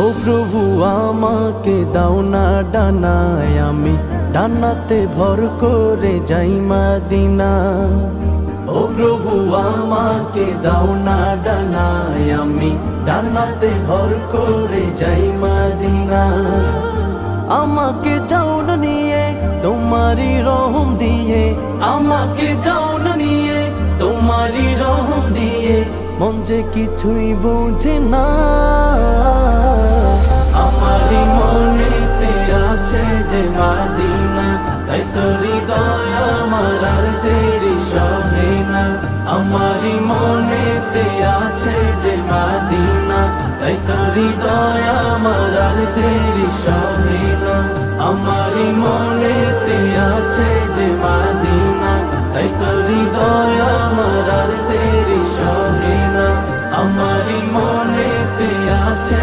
ও প্রভু আমাকে দাও না ডানায়, আমি ডানাতে ভর করে যাই মদিনা। ও প্রভু আমাকে দাও না ডানায়, আমি ডানাতে ভর করে যাই মদিনা। আমাকে যাও না নিয়ে তোমারি রহম দিয়ে, আমাকে যাও না নিয়ে তোমারি রহম দিয়ে, মন যে কিছুই বুঝে না। আমারি মনেতে আছে যে মদিনা, তাই তো হৃদয় আমার আর দেরি সহে না। আমারি মনেতে আছে যে মদিনা, তাই তো হৃদয় আমার আর দেরি সহে না। আমারি মনেতে আছে যে মদিনা, তাই তো হৃদয় আমার আর দেরি সহে না। আমারি মনেতে আছে